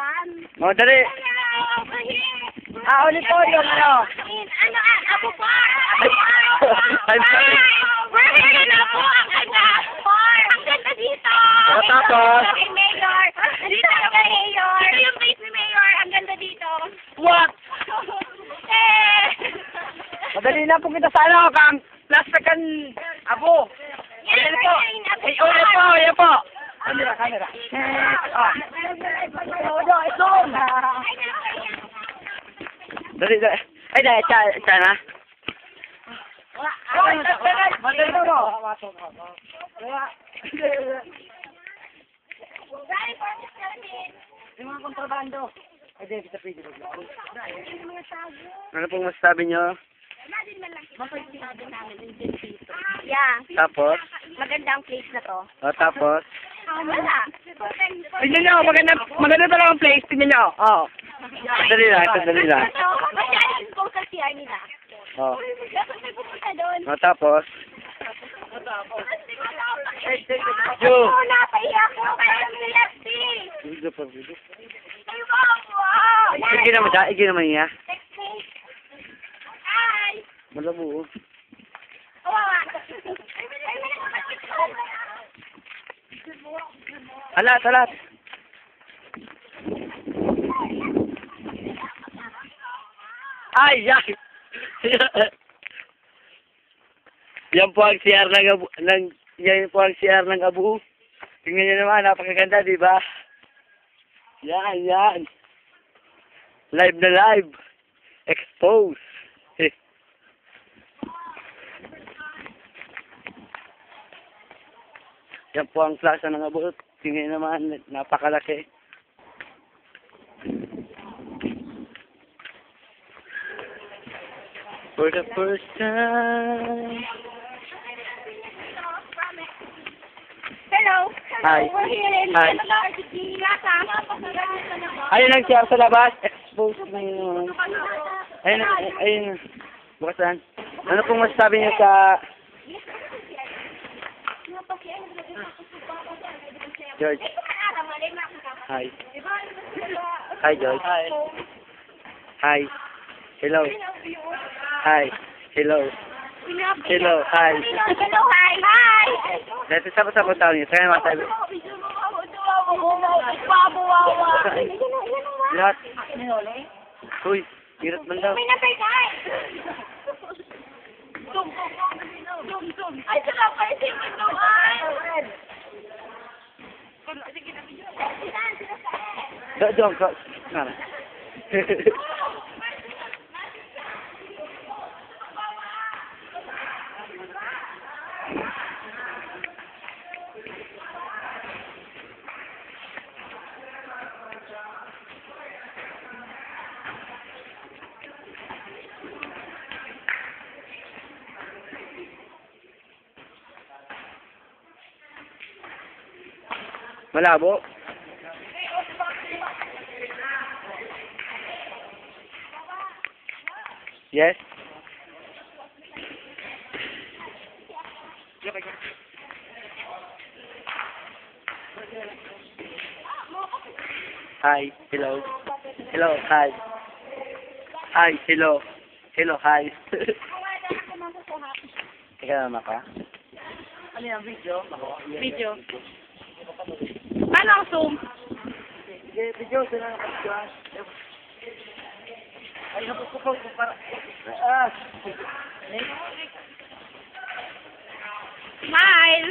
dyan. O, dali. Ulit po yung ano. Ako po. I'm sorry. We're here na po. Ang ganda. Ang ganda dito. O, tapos? Kay Mayor. Dito kay Mayor. Ito yung place ni Mayor. Ang ganda dito. What? Eh. Madali na po kita sa ano, kang plastikan abo. Ayan po. Ay, ulit po, ayan po. Camera, camera. Ito. Dali, dali. Ay, dali, siya na. Madali mo. Yung mga kontrabando. Ay, di, kita pwede mo. Ano pong masasabi nyo? Yeah. Tapos? Maganda ang place na to. O, tapos? Wala. Tignan nyo, maganda talaga ang place. Tignan nyo. Oo. Dali lang, dali lang. Masyadong ko sa CR nila. Oo. Dapat may pupunta doon. O, tapos? Yo! Oo, napaiyak ko. Kaya nilapsi. Video pa, video. Ay, wow. Igi naman siya, igi naman niya. Text me. Hi. Malabo. Alat, alat. Ay, ay. Yan po ang CR yan po ang CR ng Abu. Tingnan niyo naman, napakaganda, di ba? Yan, yan. Live na live. Expose. Yan po ang plaza ng Abu. Tingnan niyo naman, napakalaki. For the first time. Hello. Hi. We're here in Hi. Plaza. Ayun ang CR sa labas. Expose na yun. Ayun, ayun. Bukasan. Ano pong masasabi niyo sa... George. Hi. Hi, George. Hi. Hi. Hello. Hi. Hello. Hello. Hi. Hello, hi. Hi. Dito sa taon niyo. Kaya masabi. Lahat. Uy, hirap man daw. May number ka. Zoom. Ay, sila pa. Sige, naman. Doon, nana. Malabo. Yes. Hi. Hello. Hello. Hi. Hi. Hello. Hello. Hi. Teka naman ka. Ano yung video? Video. Paano ang zoom? Video. Sila na video. Ay, napupukog ko para... Smile.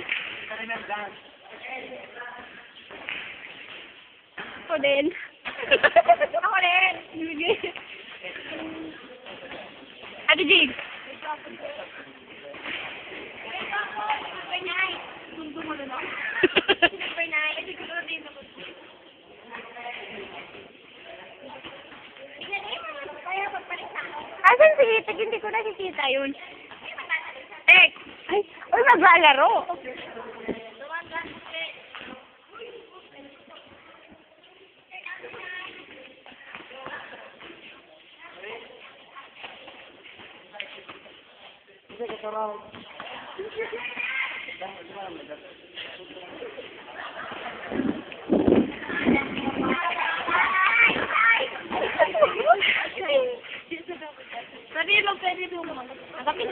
Ako din. Ako din. Ate Jig. Super nice. Super nice. Asan si Itik? Hindi ko nakikita yun. Tek! Ay, maglalaro.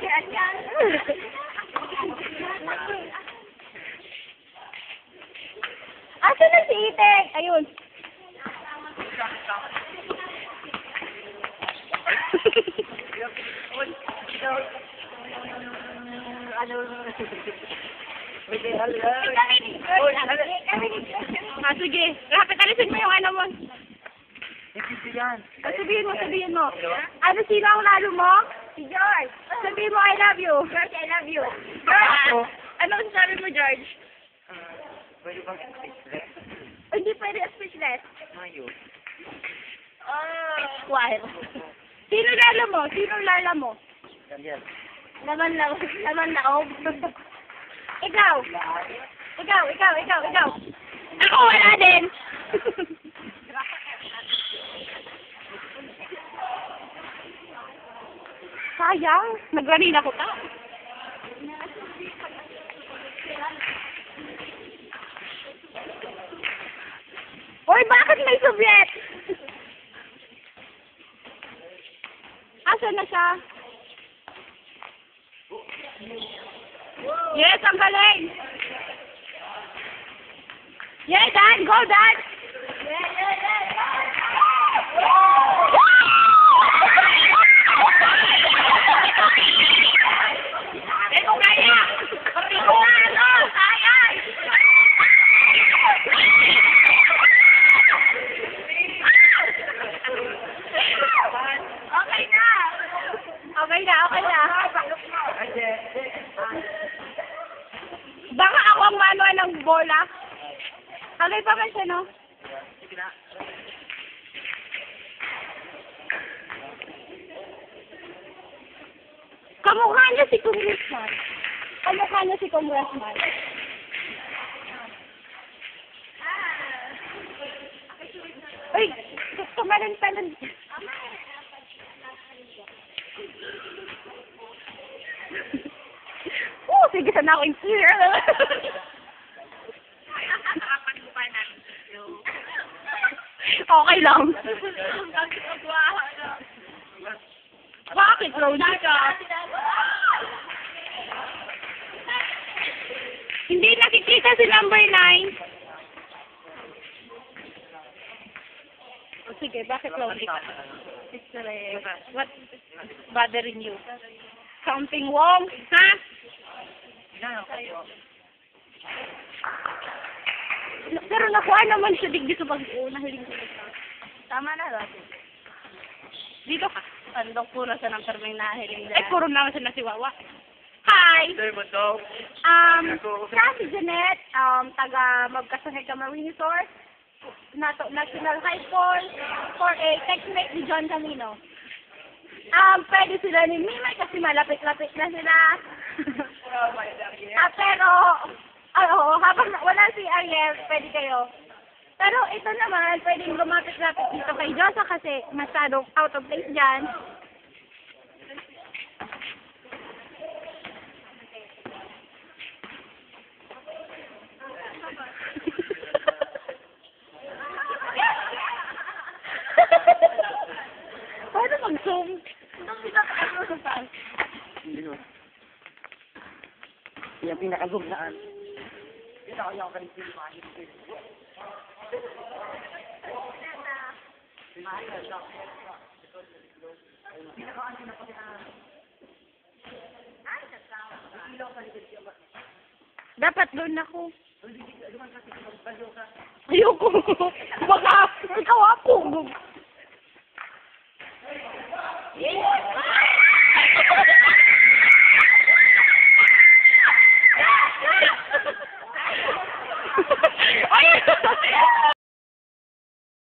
Yan. Asa na si Itek? Ayun. Ah, sige. Rapid, alisin mo yung ano mo. Sabihin mo. Ano, sino ang lalo mo? Si George. Sabihin mo, I love you. George, I love you. George, ano sabi mo, George? Pwede bang speechless? Hindi pwede speechless. Mayo. Esquire. Sino lalo mo? Sino lala mo? Ganyan. Laman laob. Ikaw. Ako wala din. Sayang, nagranina ko ta. Hoy, bakit may Soviet? Asan na siya? Yes, ang galing! Yeah, Dan! Go, Dan! Eh, kung kaya! Kung ano! Kaya! Okay na. Baka ako ang manual ng bola. Okay pa man siya, no? Kamukha niya si Congressman. Uy, tumalon. Sige, sana ako in here. Okay lang. Bakit, Rona ka? Hindi nakikita si number 9. Oh, sige, bakit lonely ka? What's bothering you? Something wrong, ha? Pero nakuha naman siya digdi sa pag-una. Tama na, Rosie. Dito ka. Andong puro sa ng permeng nahiling. Ay, puro naman siya na si Wawa. Hi! Siya si Jeanette, taga Magkasanay Camarines Resort, National High School, for a techmate ni John Camino. Pwede sila ni Mimay kasi malapit-lapit na sila. Pero, habang wala si Ariel, pwede kayo. Pero ito naman, pwedeng lumapit-lapit dito kay Josa kasi masyadong out of place dyan. Paano mag-zoom? Yung pinaka-zoom saan? Ito ako yung kanil pinipahit. Dapat doon ako. Ayoko. Baka